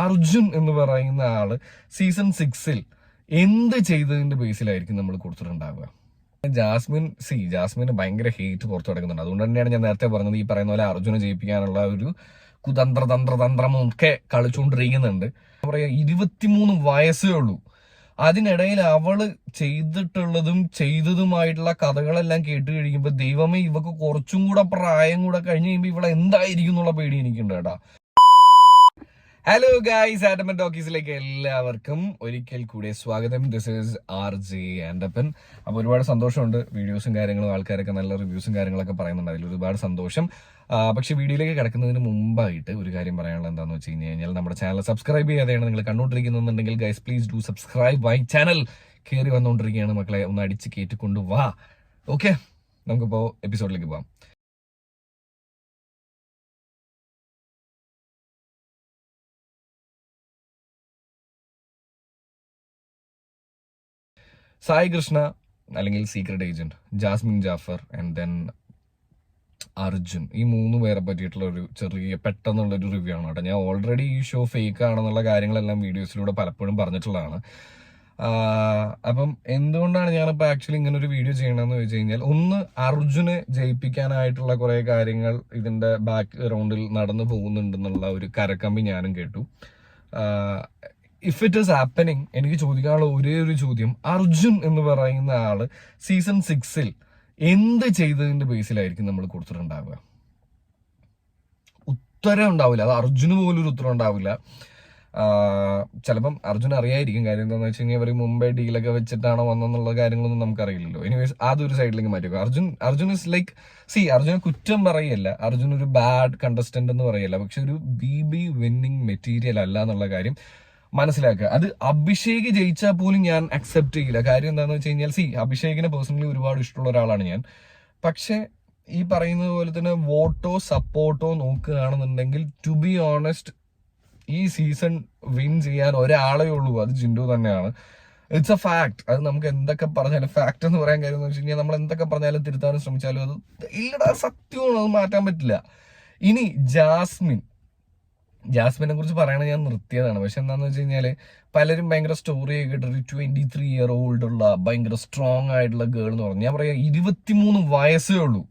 അർജുൻ എന്ന് പറയുന്ന ആള് സീസൺ 6-ൽ എന്ത് ചെയ്തതിന്റെ ബേസിലായിരിക്കും നമ്മൾ കൊടുത്തിട്ടുണ്ടാവുക? ജാസ്മിന് ഭയങ്കര ഹേറ്റ് പുറത്തു കിടക്കുന്നുണ്ട്. അതുകൊണ്ട് തന്നെയാണ് ഞാൻ നേരത്തെ പറഞ്ഞത്, ഈ പറയുന്ന പോലെ അർജുനെ ജയിപ്പിക്കാനുള്ള ഒരു തന്ത്രമൊക്കെ കളിച്ചുകൊണ്ടിരിക്കുന്നുണ്ട്. പറയാ 23 വയസ്സേ ഉള്ളൂ. അതിനിടയിൽ അവള് ചെയ്തിട്ടുള്ളതും ചെയ്തതുമായിട്ടുള്ള കഥകളെല്ലാം കേട്ട് കഴിയുമ്പോ ദൈവമേ, ഇവക്ക് കുറച്ചും കൂടെ പ്രായം കൂടെ കഴിഞ്ഞ് കഴിയുമ്പോ ഇവളെ എന്തായിരിക്കും എന്നുള്ള പേടി എനിക്കുണ്ട് കേട്ടാ. ഹലോ ഗായ്സ്, ആൻഡപ്പൻ ടോക്കീസിലേക്ക് എല്ലാവർക്കും ഒരിക്കൽ കൂടെ സ്വാഗതം. This is RJ Andappan. അപ്പോൾ ഒരുപാട് സന്തോഷമുണ്ട്, വീഡിയോസും കാര്യങ്ങളും ആൾക്കാരൊക്കെ നല്ല റിവ്യൂസും കാര്യങ്ങളൊക്കെ പറയുന്നുണ്ട്, അതിൽ ഒരുപാട് സന്തോഷം. പക്ഷെ വീഡിയോയിലേക്ക് കിടക്കുന്നതിന് മുമ്പായിട്ട് ഒരു കാര്യം പറയാനുള്ളത് എന്താണെന്ന് വെച്ച് കഴിഞ്ഞാൽ, നമ്മുടെ ചാനൽ സബ്സ്ക്രൈബ് ചെയ്യാതെയാണ് നിങ്ങൾ കണ്ടുകൊണ്ടിരിക്കുന്നുണ്ടെങ്കിൽ guys please do subscribe my channel. കയറി വന്നുകൊണ്ടിരിക്കുകയാണ് മക്കളെ, ഒന്ന് അടിച്ച് കയറ്റിക്കൊണ്ട് വാ. ഓക്കെ, നമുക്കിപ്പോൾ എപ്പിസോഡിലേക്ക് പോവാം. സായി കൃഷ്ണ അല്ലെങ്കിൽ secret agent, Jasmine Jaffar and then Arjun, ഈ 3 പേരെ പറ്റിയിട്ടുള്ള ഒരു ചെറിയ പെട്ടെന്നുള്ളൊരു റിവ്യൂ ആണ് കേട്ടോ. ഞാൻ ഓൾറെഡി ഈ ഷോ ഫേക്ക് ആണെന്നുള്ള കാര്യങ്ങളെല്ലാം വീഡിയോസിലൂടെ പലപ്പോഴും പറഞ്ഞിട്ടുള്ളതാണ്. അപ്പം എന്തുകൊണ്ടാണ് ഞാനിപ്പോൾ ആക്ച്വലി ഇങ്ങനെ ഒരു വീഡിയോ ചെയ്യണമെന്ന് വെച്ച് കഴിഞ്ഞാൽ, ഒന്ന്, അർജുനെ ജയിപ്പിക്കാനായിട്ടുള്ള കുറെ കാര്യങ്ങൾ ഇതിന്റെ ബാക്ക് ഗ്രൗണ്ടിൽ നടന്നു പോകുന്നുണ്ടെന്നുള്ള ഒരു കരക്കമ്പി ഞാനും കേട്ടു. ഇഫ് ഇറ്റ് ഈസ് ഹാപ്പനിങ്, എനിക്ക് ചോദിക്കാനുള്ള ഒരേ ഒരു ചോദ്യം, അർജുൻ എന്ന് പറയുന്ന ആള് സീസൺ 6-ൽ എന്ത് ചെയ്തതിന്റെ ബേസിലായിരിക്കും നമ്മൾ കൊടുത്തിട്ടുണ്ടാവുക? ഉത്തരം ഉണ്ടാവില്ല. അത് അർജുന് പോലും ഒരു ഉത്തരം ഉണ്ടാവില്ല. ചിലപ്പം അർജുൻ അറിയായിരിക്കും. കാര്യം എന്താണെന്ന് വെച്ച് കഴിഞ്ഞാൽ, അവർ മുമ്പേ ഡീലൊക്കെ വെച്ചിട്ടാണോ വന്നെന്നുള്ള കാര്യങ്ങളൊന്നും നമുക്കറിയില്ലല്ലോ. എനിവേസ് അതൊരു സൈഡിലേക്ക് മാറ്റിവെക്കും. അർജുൻ ഇസ് ലൈക്ക്, അർജുനെ കുറ്റം പറയല്ല, അർജുൻ ഒരു ബാഡ് കണ്ടസ്റ്റന്റ് എന്ന് പറയല്ല, പക്ഷെ ഒരു BB വിന്നിങ് മെറ്റീരിയൽ അല്ല എന്നുള്ള കാര്യം മനസ്സിലാക്കുക. അത് അഭിഷേക് ജയിച്ചാൽ പോലും ഞാൻ അക്സെപ്റ്റ് ചെയ്യില്ല. കാര്യം എന്താണെന്ന് വെച്ച് കഴിഞ്ഞാൽ, അഭിഷേകിനെ പേഴ്സണലി ഒരുപാട് ഇഷ്ടമുള്ള ഒരാളാണ് ഞാൻ. പക്ഷെ ഈ പറയുന്നത് പോലെ തന്നെ വോട്ടോ സപ്പോർട്ടോ നോക്കുകയാണെന്നുണ്ടെങ്കിൽ, ടു ബി ഓണസ്റ്റ്, ഈ സീസൺ വിൻ ചെയ്യാൻ ഒരാളേ ഉള്ളൂ, അത് ജിൻഡോ തന്നെയാണ്. It's A fact. അത് നമുക്ക് എന്തൊക്കെ പറഞ്ഞാലും ഫാക്ട് എന്ന് പറയാൻ കാര്യം എന്ന് വെച്ച് കഴിഞ്ഞാൽ, നമ്മൾ എന്തൊക്കെ പറഞ്ഞാലും തിരുത്താനും ശ്രമിച്ചാലും അത് ഇല്ലടാ, സത്യമാണ്, അത് മാറ്റാൻ പറ്റില്ല. ഇനി ജാസ്മിനെ കുറിച്ച് പറയണ ഞാൻ നിർത്തിയതാണ്. പക്ഷെ എന്താന്ന് വെച്ച് കഴിഞ്ഞാല്, പലരും ഭയങ്കര സ്റ്റോറി കേട്ടിട്ട് ഒരു 23-year-old ഉള്ള ഭയങ്കര സ്ട്രോങ് ആയിട്ടുള്ള ഗേൾ എന്ന് പറഞ്ഞു. ഞാൻ പറയാ 23 വയസ്സേ ഉള്ളൂ.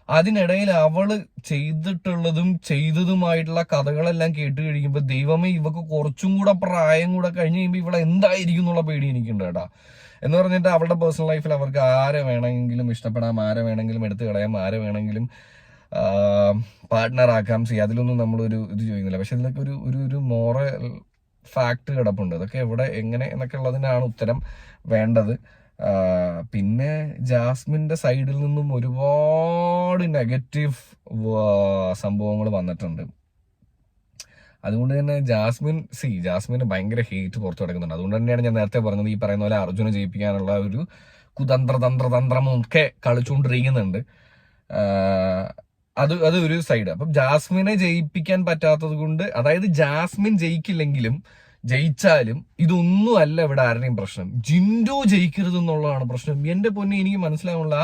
അതിനിടയിൽ അവള് ചെയ്തിട്ടുള്ളതും ചെയ്തതുമായിട്ടുള്ള കഥകളെല്ലാം കേട്ട് കഴിയുമ്പോ ദൈവമേ, ഇവക്ക് കുറച്ചും കൂടെ പ്രായം കൂടെ കഴിഞ്ഞ് കഴിയുമ്പോ ഇവളെ എന്തായിരിക്കും എന്നുള്ള പേടി എനിക്കുണ്ട് കേട്ടാ. എന്ന് പറഞ്ഞിട്ട് അവളുടെ പേഴ്സണൽ ലൈഫിൽ അവർക്ക് ആരെ വേണമെങ്കിലും ഇഷ്ടപ്പെടാം, ആരെ വേണമെങ്കിലും എടുത്തു കളയാം, ആരെ വേണമെങ്കിലും പാർട്ട്ണറാക്കാം. അതിലൊന്നും നമ്മളൊരു ഇത് ചോദിക്കുന്നില്ല. പക്ഷെ ഇതിലൊക്കെ ഒരു മോറൽ ഫാക്ട് കിടപ്പുണ്ട്. അതൊക്കെ എവിടെ, എങ്ങനെ എന്നൊക്കെ ഉള്ളതിനാണ് ഉത്തരം വേണ്ടത്. പിന്നെ ജാസ്മിന്റെ സൈഡിൽ നിന്നും ഒരുപാട് നെഗറ്റീവ് സംഭവങ്ങൾ വന്നിട്ടുണ്ട്. അതുകൊണ്ട് തന്നെ ജാസ്മിന് ഭയങ്കര ഹേറ്റ് പുറത്തു കിടക്കുന്നുണ്ട്. അതുകൊണ്ട് തന്നെയാണ് ഞാൻ നേരത്തെ പറഞ്ഞത്, ഈ പറയുന്ന പോലെ അർജുനെ ജയിപ്പിക്കാനുള്ള ഒരു തന്ത്രമൊക്കെ കളിച്ചുകൊണ്ടിരിക്കുന്നുണ്ട്. അത് ഒരു സൈഡ്. അപ്പം ജാസ്മിനെ ജയിപ്പിക്കാൻ പറ്റാത്തത് കൊണ്ട്, അതായത് ജാസ്മിൻ ജയിക്കില്ലെങ്കിലും ജയിച്ചാലും ഇതൊന്നും അല്ല ഇവിടെ ആരുടെയും പ്രശ്നം, ജിൻഡോ ജയിക്കരുത് എന്നുള്ളതാണ് പ്രശ്നം. എന്റെ പൊന്നെ, എനിക്ക് മനസ്സിലാവുള്ള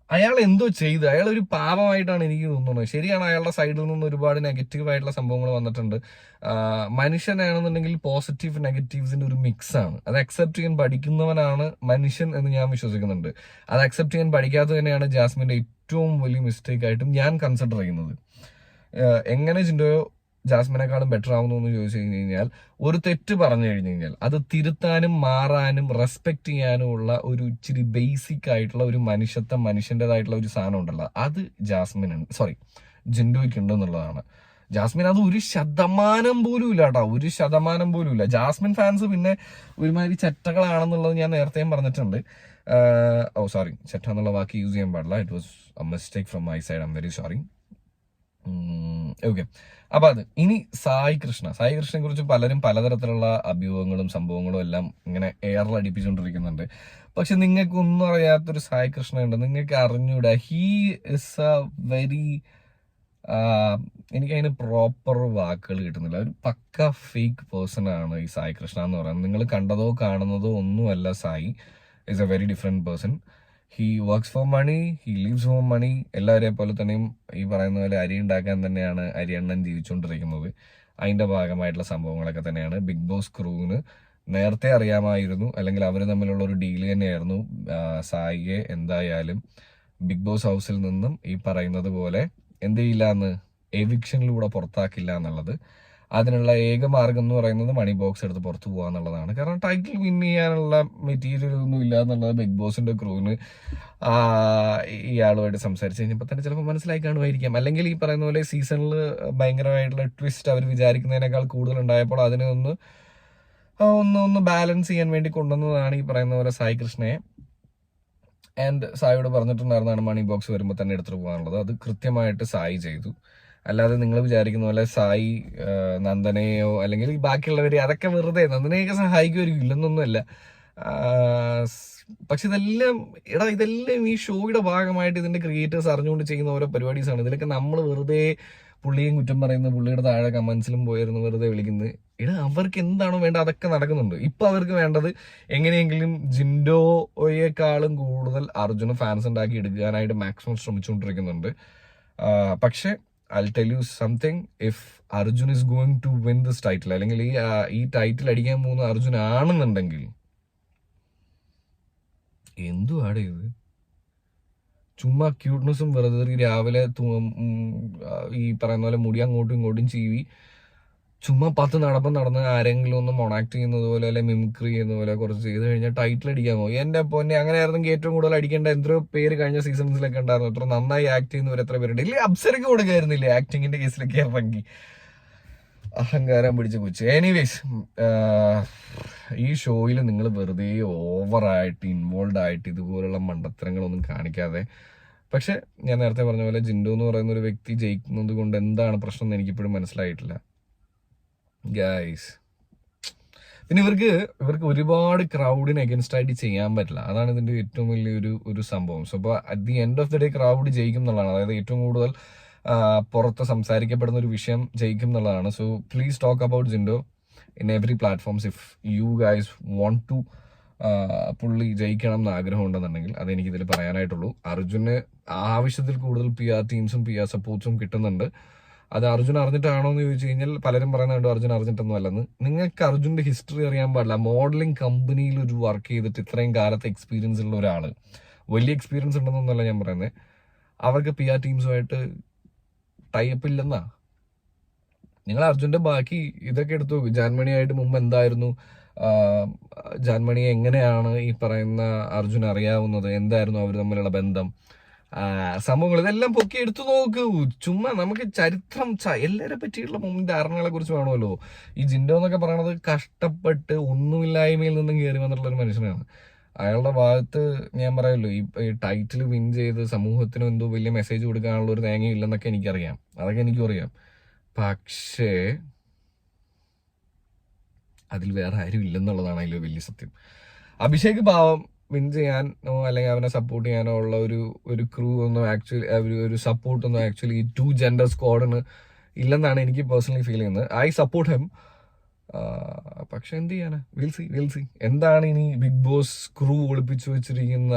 അയാൾ എന്തോ ചെയ്ത്, അയാൾ ഒരു പാപമായിട്ടാണ് എനിക്ക് തോന്നുന്നത്. ശരിയാണ്, അയാളുടെ സൈഡിൽ നിന്ന് ഒരുപാട് നെഗറ്റീവ് ആയിട്ടുള്ള സംഭവങ്ങൾ വന്നിട്ടുണ്ട്. മനുഷ്യനാണെന്നുണ്ടെങ്കിൽ പോസിറ്റീവ് നെഗറ്റീവ്സിന്റെ ഒരു മിക്സ് ആണ്. അത് അക്സെപ്റ്റ് ചെയ്യാൻ പഠിക്കുന്നവനാണ് മനുഷ്യൻ എന്ന് ഞാൻ വിശ്വസിക്കുന്നുണ്ട്. അത് അക്സെപ്റ്റ് ചെയ്യാൻ പഠിക്കാത്തത് തന്നെയാണ് ജാസ്മിന്റെ ഏറ്റവും വലിയ മിസ്റ്റേക്ക് ആയിട്ടും ഞാൻ കൺസിഡർ ചെയ്യുന്നത്. എങ്ങനെ ജിൻഡോ ജാസ്മിനെക്കാളും ബെറ്റർ ആവുന്നു എന്ന് ചോദിച്ചു കഴിഞ്ഞു കഴിഞ്ഞാൽ, ഒരു തെറ്റ് പറഞ്ഞു കഴിഞ്ഞു കഴിഞ്ഞാൽ അത് തിരുത്താനും മാറാനും റെസ്പെക്ട് ചെയ്യാനും ഉള്ള ഒരു ഇച്ചിരി ബേസിക് ആയിട്ടുള്ള ഒരു മനുഷ്യൻ്റെതായിട്ടുള്ള ഒരു സാധനം ഉണ്ടല്ലോ, അത് ജിൻഡോയ്ക്ക് ഉണ്ടെന്നുള്ളതാണ്. ജാസ്മിൻ അത് 1% പോലും ഇല്ല കേട്ടോ, 1% പോലും ഇല്ല. ജാസ്മിൻ ഫാൻസ് പിന്നെ ഒരുമാതിരി ചെറ്റകളാണെന്നുള്ളത് ഞാൻ നേരത്തെയും പറഞ്ഞിട്ടുണ്ട്. ചെറ്റ എന്നുള്ള വാക്ക് യൂസ് ചെയ്യാൻ പാടില്ല. It was A mistake from my side, I am very sorry. Okay, അപ്പൊ അത് ഇനി സായി കൃഷ്ണനെ കുറിച്ച് പലരും പലതരത്തിലുള്ള അഭ്യൂഹങ്ങളും സംഭവങ്ങളും എല്ലാം ഇങ്ങനെ എയറിൽ അടിപ്പിച്ചുകൊണ്ടിരിക്കുന്നുണ്ട്. പക്ഷെ നിങ്ങൾക്ക് ഒന്നും അറിയാത്തൊരു സായി കൃഷ്ണ ഉണ്ട്, നിങ്ങൾക്ക് അറിഞ്ഞൂടാ. ഹീ ഇസ് എ വെരി, എനിക്കതിന് പ്രോപ്പർ വാക്കുകൾ കിട്ടുന്നില്ല, ഒരു പക്ക ഫേക്ക് പേഴ്സൺ ആണ് ഈ സായി കൃഷ്ണ എന്ന് പറയുന്നത്. നിങ്ങൾ കണ്ടതോ കാണുന്നതോ ഒന്നുമല്ല. Sai is a very different person. He works for money, he lives for money. എല്ലാവരെ പോലെ തന്നെയും ഈ പറയുന്ന പോലെ അരി ഉണ്ടാക്കാൻ തന്നെയാണ് അരിയണ്ണൻ ജീവിച്ചുകൊണ്ടിരിക്കുന്നത്. അതിന്റെ ഭാഗമായിട്ടുള്ള സംഭവങ്ങളൊക്കെ തന്നെയാണ്. ബിഗ് ബോസ് ക്രൂവിന് നേരത്തെ അറിയാമായിരുന്നു, അല്ലെങ്കിൽ അവർ തമ്മിലുള്ള ഒരു ഡീല് തന്നെയായിരുന്നു സായിയെ എന്തായാലും ബിഗ് ബോസ് ഹൗസിൽ നിന്നും ഈ പറയുന്നത് പോലെ എന്ത് ചെയ്യില്ല എന്ന്, എവിക്ഷനിലൂടെ പുറത്താക്കില്ല എന്നുള്ളത്. അതിനുള്ള ഏക മാർഗം എന്ന് പറയുന്നത് മണി ബോക്സ് എടുത്ത് പുറത്തു പോകുക എന്നുള്ളതാണ്. കാരണം ടൈറ്റിൽ വിൻ ചെയ്യാനുള്ള മെറ്റീരിയൽ ഒന്നും ഇല്ല എന്നുള്ളത് ബിഗ് ബോസിന്റെ ക്രൂവിന് ഇയാളുമായിട്ട് സംസാരിച്ച് കഴിഞ്ഞപ്പോൾ തന്നെ ചിലപ്പോൾ മനസ്സിലായി കാണുമായിരിക്കാം. അല്ലെങ്കിൽ ഈ പറയുന്ന പോലെ സീസണിൽ ഭയങ്കരമായിട്ടുള്ള ട്വിസ്റ്റ് അവർ വിചാരിക്കുന്നതിനേക്കാൾ കൂടുതൽ ഉണ്ടായപ്പോൾ അതിനെ ഒന്ന് ബാലൻസ് ചെയ്യാൻ വേണ്ടി കൊണ്ടുവന്നതാണ് ഈ പറയുന്ന പോലെ സായി കൃഷ്ണയെ. ആൻഡ് സായിയോട് പറഞ്ഞിട്ടുണ്ടായിരുന്നതാണ് മണി ബോക്സ് വരുമ്പോൾ തന്നെ എടുത്തിട്ട് പോകാനുള്ളത്. അത് കൃത്യമായിട്ട് സായി ചെയ്തു. അല്ലാതെ നിങ്ങൾ വിചാരിക്കുന്ന പോലെ സായി നന്ദനയോ അല്ലെങ്കിൽ ഈ ബാക്കിയുള്ളവരെ അതൊക്കെ വെറുതെ നന്ദനയൊക്കെ സഹായിക്കുമായിരിക്കും, ഇല്ലെന്നൊന്നുമല്ല. പക്ഷെ ഇതെല്ലാം ഈ ഷോയുടെ ഭാഗമായിട്ട് ഇതിന്റെ ക്രിയേറ്റേഴ്സ് അറിഞ്ഞുകൊണ്ട് ചെയ്യുന്ന ഓരോ പരിപാടീസാണ്. ഇതിലൊക്കെ നമ്മൾ വെറുതെ പുള്ളിയും കുറ്റം പറയുന്നത്, പുള്ളിയുടെ താഴെ കമന്റ്സിലും പോയിരുന്നു വെറുതെ വിളിക്കുന്നത്. അവർക്ക് എന്താണോ വേണ്ടത് അതൊക്കെ നടക്കുന്നുണ്ട്. ഇപ്പൊ അവർക്ക് വേണ്ടത് എങ്ങനെയെങ്കിലും ജിൻഡോയെക്കാളും കൂടുതൽ അർജുന ഫാൻസ് ഉണ്ടാക്കി എടുക്കാനായിട്ട് മാക്സിമം ശ്രമിച്ചുകൊണ്ടിരിക്കുന്നുണ്ട്. പക്ഷെ I'll tell you something, if Arjun is going to win this title, അല്ലെങ്കിൽ ഈ ടൈറ്റിൽ അടിക്കാൻ പോകുന്ന അർജുൻ ആണെന്നുണ്ടെങ്കിൽ എന്തുവാടെ ഇത്? ചുമ്മാ ക്യൂട്ട്നെസ്സും വെറുതെ രാവിലെ ഈ പറയുന്ന പോലെ മുടി അങ്ങോട്ടും ഇങ്ങോട്ടും ചീവി ചുമ്മാ 10 നടന്ന് ആരെങ്കിലും ഒന്ന് മൊണാക്ട് ചെയ്യുന്നത് പോലെ അല്ലെ മിമിക്രി ചെയ്യുന്ന പോലെ കുറച്ച് ചെയ്ത് കഴിഞ്ഞാൽ ടൈറ്റിൽ അടിക്കാമോ? എന്റെ പൊന്നെ, അങ്ങനെ ആയിരുന്നെങ്കിൽ ഏറ്റവും കൂടുതൽ അടിക്കേണ്ട എത്രയോ പേര് കഴിഞ്ഞ സീസൺസിലൊക്കെ ഉണ്ടായിരുന്നു. എത്ര നന്നായി ആക്ട് ചെയ്യുന്നവർ എത്ര പേരുണ്ട്. ഇല്ലേ അപ്സരക്ക് കൊടുക്കായിരുന്നില്ലേ ആക്ടിങ്ങിന്റെ കേസിലൊക്കെ ഇറങ്ങി? അഹങ്കാരം പിടിച്ച് കൊച്ചു. എനിവേസ്, ഈ ഷോയിൽ നിങ്ങൾ വെറുതെ ഓവറായിട്ട് ഇൻവോൾവ് ആയിട്ട് ഇതുപോലുള്ള മണ്ടത്തരങ്ങളൊന്നും കാണിക്കാതെ, പക്ഷെ ഞാൻ നേരത്തെ പറഞ്ഞ പോലെ ജിൻഡോ എന്ന് പറയുന്ന ഒരു വ്യക്തി ജയിക്കുന്നത് കൊണ്ട് എന്താണ് പ്രശ്നം എന്ന് എനിക്കിപ്പോഴും മനസ്സിലായിട്ടില്ല ഗൈസ്. പിന്നെ ഇവർക്ക് ഒരുപാട് ക്രൗഡിന് അഗൻസ്റ്റ് ആയിട്ട് ചെയ്യാൻ പറ്റില്ല. അതാണ് ഇതിന്റെ ഏറ്റവും വലിയൊരു സംഭവം. സോ അപ്പോൾ at the end of the day crowd ജയിക്കും എന്നുള്ളതാണ്. അതായത് ഏറ്റവും കൂടുതൽ പുറത്ത് സംസാരിക്കപ്പെടുന്ന ഒരു വിഷയം ജയിക്കും എന്നുള്ളതാണ്. So please talk about Jinto in every platforms if you guys want to പുള്ളി ജയിക്കണം എന്ന് ആഗ്രഹം ഉണ്ടെന്നുണ്ടെങ്കിൽ അതെനിക്കിതിൽ പറയാനായിട്ടുള്ളൂ. അർജുന് ആവശ്യത്തിൽ കൂടുതൽ PR ടീംസും PR സപ്പോർട്ട്സും കിട്ടുന്നുണ്ട്. അത് അർജുൻ അറിഞ്ഞിട്ടാണോ എന്ന് ചോദിച്ചു കഴിഞ്ഞാൽ പലരും പറയുന്നുണ്ട് അർജുൻ അറിഞ്ഞിട്ടൊന്നും അല്ലെന്ന്. നിങ്ങൾക്ക് അർജുന്റെ ഹിസ്റ്ററി അറിയാൻ പാടില്ല. മോഡലിംഗ് കമ്പനിയിൽ ഒരു വർക്ക് ചെയ്തിട്ട് ഇത്രയും കാലത്തെ എക്സ്പീരിയൻസ് ഉള്ള ഒരാള്, വലിയ എക്സ്പീരിയൻസ് ഉണ്ടെന്നൊന്നല്ല ഞാൻ പറയുന്നത്, അവർക്ക് PR ടീംസുമായിട്ട് ടൈപ്പ് ഇല്ലെന്നാ. നിങ്ങൾ അർജുന്റെ ബാക്കി ഇതൊക്കെ എടുത്തു നോക്കും. ജാൻമണിയായിട്ട് മുമ്പ് എന്തായിരുന്നു, ജാൻമണിയെ എങ്ങനെയാണ് ഈ പറയുന്ന അർജുൻ അറിയാവുന്നത്, എന്തായിരുന്നു അവർ തമ്മിലുള്ള ബന്ധം, സംഭവങ്ങൾ ഇതെല്ലാം പൊക്കി എടുത്തു നോക്കൂ. ചുമ്മാ നമുക്ക് ചരിത്രം എല്ലാവരെ പറ്റിയുള്ള മുമ്പ് ധാരണകളെ കുറിച്ച് വേണമല്ലോ. ഈ ജിൻഡോ എന്നൊക്കെ പറയണത് കഷ്ടപ്പെട്ട് ഒന്നുമില്ലായ്മയിൽ നിന്നും കയറി വന്നിട്ടുള്ള ഒരു മനുഷ്യനാണ്. അയാളുടെ ഭാഗത്ത് ഞാൻ പറയുമല്ലോ, ഈ ടൈറ്റിൽ വിൻ ചെയ്ത് സമൂഹത്തിന് എന്തോ വലിയ മെസ്സേജ് കൊടുക്കാനുള്ള ഒരു തേങ്ങയും ഇല്ലെന്നൊക്കെ എനിക്കറിയാം, അതൊക്കെ എനിക്കും അറിയാം. പക്ഷേ അതിൽ വേറെ ആരും ഇല്ലെന്നുള്ളതാണ് അതിൽ വലിയ സത്യം. അഭിഷേക് പാവം വിൻ ചെയ്യാനോ അല്ലെങ്കിൽ അവനെ സപ്പോർട്ട് ചെയ്യാനോ ഉള്ള ഒരു ക്രൂ ഒന്നും ആക്ച്വലി ഒരു സപ്പോർട്ടൊന്നും ആക്ച്വലി ഈ 2 ജെൻഡർ സ്ക്വാഡിന് ഇല്ലെന്നാണ് എനിക്ക് പേഴ്സണലി ഫീൽ ചെയ്യുന്നത്. I support him. പക്ഷെ എന്ത് ചെയ്യാനാ, വിൽ സി എന്താണ് ഇനി ബിഗ് ബോസ് ക്രൂ ഒളിപ്പിച്ചു വെച്ചിരിക്കുന്ന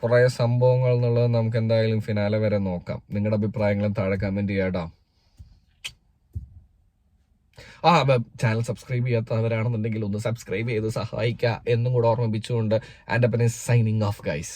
കുറെ സംഭവങ്ങൾ എന്നുള്ളത് നമുക്ക് എന്തായാലും ഫിനാലെ വരെ നോക്കാം. നിങ്ങളുടെ അഭിപ്രായങ്ങളും താഴെ കമന്റ് ചെയ്യാട്ടോ. ചാനൽ സബ്സ്ക്രൈബ് ചെയ്യാത്തവരാണെന്നുണ്ടെങ്കിൽ ഒന്ന് സബ്സ്ക്രൈബ് ചെയ്ത് സഹായിക്കുക എന്നും കൂടെ ഓർമ്മിപ്പിച്ചുകൊണ്ട് ആൻഡ് അപ്പൻ ഈസ് സൈനിങ് ഓഫ് ഗൈസ്.